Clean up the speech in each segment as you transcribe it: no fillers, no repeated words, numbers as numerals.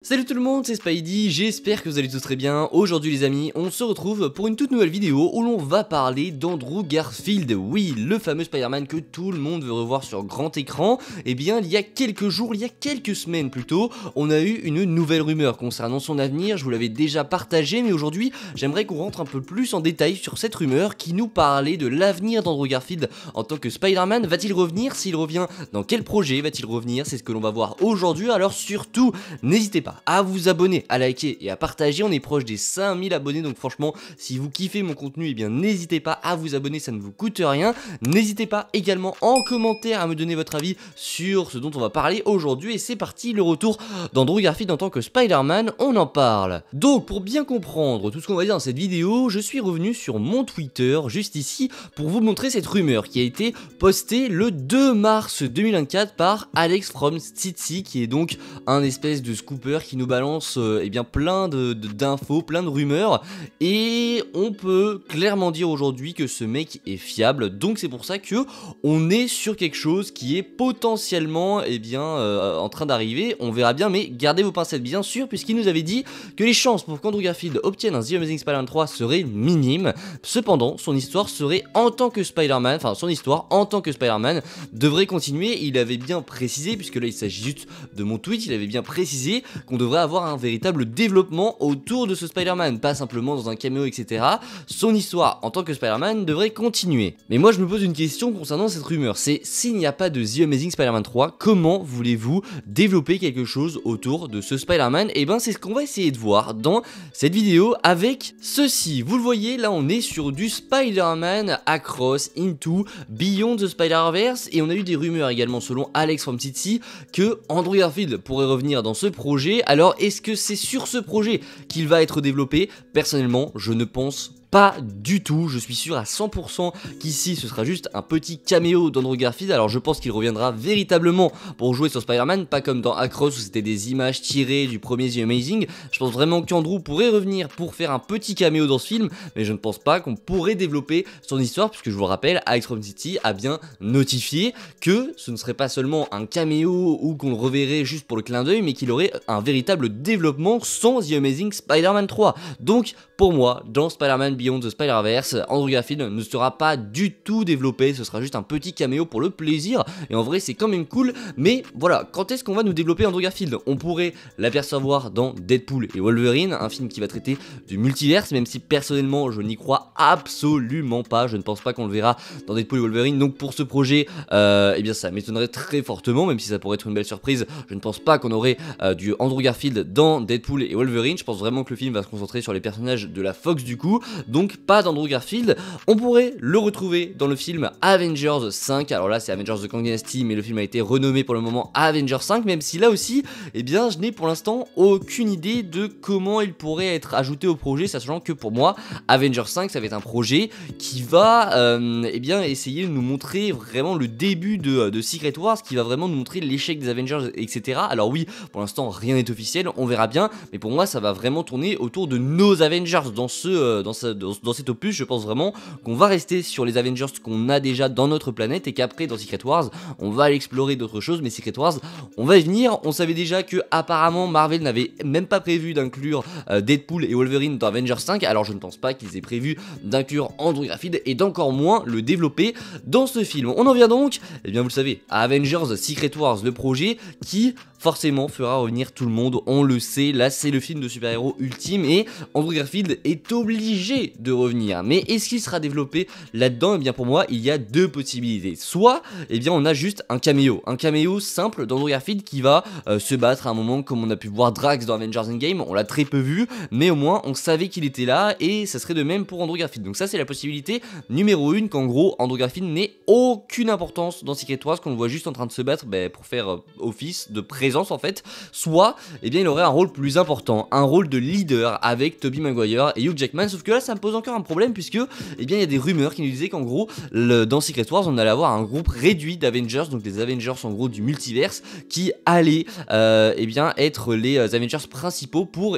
Salut tout le monde, c'est Spidey, j'espère que vous allez tous très bien. Aujourd'hui les amis, on se retrouve pour une toute nouvelle vidéo où l'on va parler d'Andrew Garfield. Oui, le fameux Spider-Man que tout le monde veut revoir sur grand écran. Eh bien, il y a quelques jours, il y a quelques semaines plutôt, on a eu une nouvelle rumeur concernant son avenir. Je vous l'avais déjà partagé, mais aujourd'hui, j'aimerais qu'on rentre un peu plus en détail sur cette rumeur qui nous parlait de l'avenir d'Andrew Garfield en tant que Spider-Man. Va-t-il revenir? S'il revient, dans quel projet va-t-il revenir? C'est ce que l'on va voir aujourd'hui, alors surtout, n'hésitez pas à vous abonner, à liker et à partager. On est proche des 5000 abonnés, donc franchement si vous kiffez mon contenu, eh bien n'hésitez pas à vous abonner, ça ne vous coûte rien. N'hésitez pas également en commentaire à me donner votre avis sur ce dont on va parler aujourd'hui. Et c'est parti, le retour d'Andrew Garfield en tant que Spider-Man, on en parle. Donc pour bien comprendre tout ce qu'on va dire dans cette vidéo, je suis revenu sur mon Twitter juste ici pour vous montrer cette rumeur qui a été postée le 2 mars 2024 par Alex from Stitzy, qui est donc un espèce de scooper qui nous balance eh bien plein d'infos, plein de rumeurs, et on peut clairement dire aujourd'hui que ce mec est fiable. Donc c'est pour ça que on est sur quelque chose qui est potentiellement eh bien en train d'arriver. On verra bien, mais gardez vos pincettes bien sûr, puisqu'il nous avait dit que les chances pour qu'Andrew Garfield obtienne un The Amazing Spider-Man 3 seraient minimes. Cependant, son histoire serait en tant que Spider-Man, enfin son histoire en tant que Spider-Man devrait continuer. Il avait bien précisé, puisque là il s'agit juste de mon tweet, il avait bien précisé qu'on devrait avoir un véritable développement autour de ce Spider-Man, pas simplement dans un caméo, etc. Son histoire en tant que Spider-Man devrait continuer. Mais moi je me pose une question concernant cette rumeur, c'est s'il n'y a pas de The Amazing Spider-Man 3, comment voulez-vous développer quelque chose autour de ce Spider-Man? Et ben c'est ce qu'on va essayer de voir dans cette vidéo avec ceci. Vous le voyez, là on est sur du Spider-Man Across, Into, Beyond the Spider-Verse, et on a eu des rumeurs également selon Alex from Stitzy que Andrew Garfield pourrait revenir dans ce projet. Alors est-ce que c'est sur ce projet qu'il va être développé? Personnellement, je ne pense pas du tout, je suis sûr à 100% qu'ici ce sera juste un petit caméo d'Andrew Garfield. Alors je pense qu'il reviendra véritablement pour jouer sur Spider-Man, pas comme dans Across où c'était des images tirées du premier The Amazing. Je pense vraiment qu'Andrew pourrait revenir pour faire un petit caméo dans ce film, mais je ne pense pas qu'on pourrait développer son histoire, puisque je vous le rappelle, Alex from Stitzy a bien notifié que ce ne serait pas seulement un caméo ou qu'on le reverrait juste pour le clin d'œil, mais qu'il aurait un véritable développement sans The Amazing Spider-Man 3. Donc pour moi, dans Spider-Man Beyond the Spider-Verse, Andrew Garfield ne sera pas du tout développé, ce sera juste un petit caméo pour le plaisir, et en vrai c'est quand même cool. Mais voilà, quand est-ce qu'on va nous développer Andrew Garfield? On pourrait l'apercevoir dans Deadpool et Wolverine, un film qui va traiter du multiverse, même si personnellement je n'y crois absolument pas, je ne pense pas qu'on le verra dans Deadpool et Wolverine. Donc pour ce projet, eh bien ça m'étonnerait très fortement, même si ça pourrait être une belle surprise. Je ne pense pas qu'on aurait du Andrew Garfield dans Deadpool et Wolverine. Je pense vraiment que le film va se concentrer sur les personnages de la Fox du coup, donc pas d'Andrew Garfield. On pourrait le retrouver dans le film Avengers 5, alors là c'est Avengers The Kang Dynasty, mais le film a été renommé pour le moment Avengers 5, même si là aussi, eh bien je n'ai pour l'instant aucune idée de comment il pourrait être ajouté au projet, sachant que pour moi, Avengers 5 ça va être un projet qui va eh bien essayer de nous montrer vraiment le début de Secret Wars, qui va vraiment nous montrer l'échec des Avengers, etc. Alors oui, pour l'instant rien n'est officiel, on verra bien, mais pour moi ça va vraiment tourner autour de nos Avengers dans cet opus. Je pense vraiment qu'on va rester sur les Avengers qu'on a déjà dans notre planète, et qu'après dans Secret Wars on va aller explorer d'autres choses. Mais Secret Wars on va y venir. On savait déjà que apparemment Marvel n'avait même pas prévu d'inclure Deadpool et Wolverine dans Avengers 5, alors je ne pense pas qu'ils aient prévu d'inclure Andrew Garfield et d'encore moins le développer dans ce film. On en vient donc, eh bien vous le savez, à Avengers Secret Wars, le projet qui forcément fera revenir tout le monde, on le sait. Là c'est le film de super-héros ultime et Andrew Garfield est obligé de revenir. Mais est-ce qu'il sera développé là-dedans? Eh bien pour moi il y a deux possibilités. Soit eh bien on a juste un caméo simple d'Andrew Garfield qui va se battre à un moment, comme on a pu voir Drax dans Avengers Endgame. On l'a très peu vu, mais au moins on savait qu'il était là, et ça serait de même pour Andrew Garfield. Donc ça c'est la possibilité numéro 1, qu'en gros Andrew Garfield n'ait aucune importance dans Secret Wars, qu'on le voit juste en train de se battre pour faire office de présence en fait. Soit eh bien il aurait un rôle plus important, un rôle de leader avec Tobey Maguire et Hugh Jackman. Sauf que là ça me pose encore un problème, puisque eh bien il y a des rumeurs qui nous disaient qu'en gros dans Secret Wars on allait avoir un groupe réduit d'Avengers, donc des Avengers en gros du multiverse, qui allaient eh bien être les Avengers principaux pour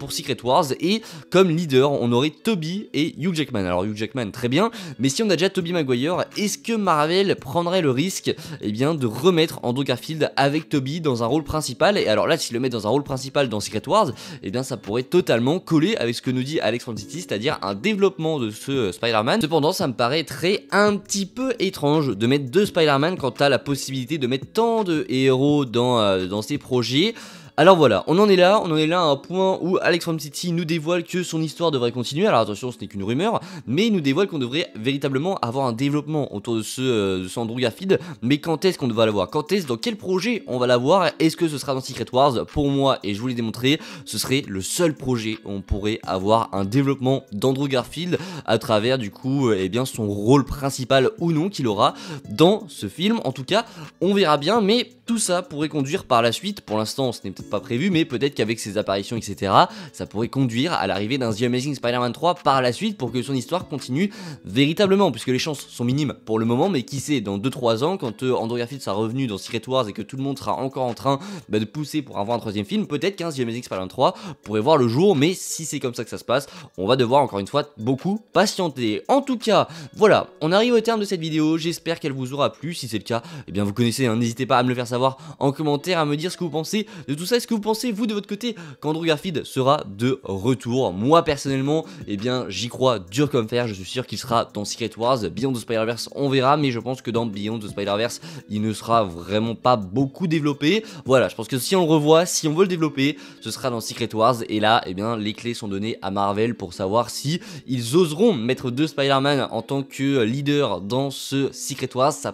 Secret Wars, et comme leader on aurait Tobey et Hugh Jackman. Alors Hugh Jackman très bien, mais si on a déjà Tobey Maguire, est-ce que Marvel prendrait le risque eh bien de remettre Andrew Garfield avec Tobey Spidey dans un rôle principal. Et alors là, s'ils le mettent dans un rôle principal dans Secret Wars, eh bien ça pourrait totalement coller avec ce que nous dit Alex Francis, c'est-à-dire un développement de ce Spider-Man. Cependant, ça me paraîtrait un petit peu étrange de mettre 2 Spider-Man quand t'as la possibilité de mettre tant de héros dans ces projets. Alors voilà, on en est là à un point où Alex from City nous dévoile que son histoire devrait continuer. Alors attention, ce n'est qu'une rumeur, mais il nous dévoile qu'on devrait véritablement avoir un développement autour de ce Andrew Garfield. Mais quand est-ce qu'on va l'avoir? Quand est-ce, dans quel projet on va l'avoir? Est-ce que ce sera dans Secret Wars? Pour moi, et je vous l'ai démontré, ce serait le seul projet où on pourrait avoir un développement d'Andrew Garfield à travers du coup eh bien son rôle principal ou non qu'il aura dans ce film. En tout cas, on verra bien, mais tout ça pourrait conduire par la suite, pour l'instant ce n'est peut-être pas prévu, mais peut-être qu'avec ses apparitions etc, ça pourrait conduire à l'arrivée d'un The Amazing Spider-Man 3 par la suite pour que son histoire continue véritablement, puisque les chances sont minimes pour le moment, mais qui sait, dans 2-3 ans, quand Andrew Garfield sera revenu dans Secret Wars et que tout le monde sera encore en train de pousser pour avoir un 3ème film, peut-être qu'un The Amazing Spider-Man 3 pourrait voir le jour, mais si c'est comme ça que ça se passe, on va devoir encore une fois beaucoup patienter. En tout cas, voilà, on arrive au terme de cette vidéo, j'espère qu'elle vous aura plu. Si c'est le cas, eh bien vous connaissez, hein, n'hésitez pas à me le faire savoir en commentaire, à me dire ce que vous pensez de tout ça. Est-ce que vous pensez, vous de votre côté, qu'Andrew Garfield sera de retour? Moi personnellement, eh bien j'y crois dur comme fer, je suis sûr qu'il sera dans Secret Wars. Beyond the Spider-Verse, on verra, mais je pense que dans Beyond the Spider-Verse, il ne sera vraiment pas beaucoup développé. Voilà, je pense que si on le revoit, si on veut le développer, ce sera dans Secret Wars, et là, eh bien les clés sont données à Marvel pour savoir si ils oseront mettre 2 Spider-Man en tant que leader dans ce Secret Wars. Ça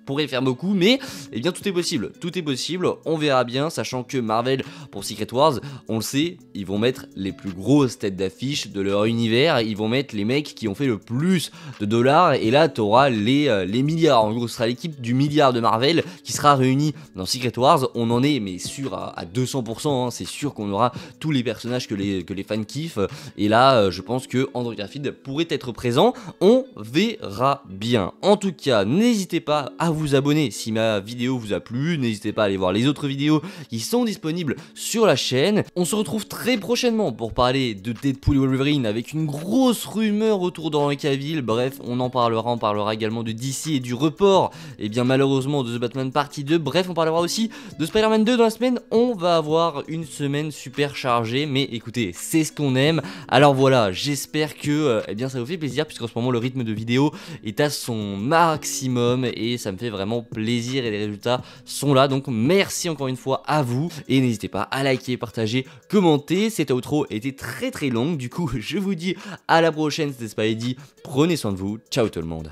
pourrait faire beaucoup, mais eh bien tout est possible, on verra bien, sachant que Marvel, pour Secret Wars, on le sait, ils vont mettre les plus grosses têtes d'affiche de leur univers, ils vont mettre les mecs qui ont fait le plus de dollars, et là t'auras les milliards, en gros ce sera l'équipe du milliard de Marvel qui sera réunie dans Secret Wars. On en est mais sûr à 200%, hein, c'est sûr qu'on aura tous les personnages que les fans kiffent, et là je pense que Andrew Garfield pourrait être présent, on verra bien. En tout cas, n'hésitez pas à vous abonner si ma vidéo vous a plu, n'hésitez pas à aller voir les autres vidéos qui sont disponibles sur la chaîne. On se retrouve très prochainement pour parler de Deadpool et Wolverine avec une grosse rumeur autour d'Henry Cavill. Bref, on parlera également de DC et du report, et bien malheureusement, de The Batman Partie 2. Bref, on parlera aussi de Spider-Man 2 dans la semaine. On va avoir une semaine super chargée, mais écoutez, c'est ce qu'on aime. Alors voilà, j'espère que eh bien ça vous fait plaisir, puisqu'en ce moment le rythme de vidéo est à son maximum et ça me fait vraiment plaisir et les résultats sont là. Donc merci encore une fois à vous, et n'hésitez pas à liker, partager, commenter. Cette outro était très longue, du coup je vous dis à la prochaine, c'était Spidey, prenez soin de vous, ciao tout le monde.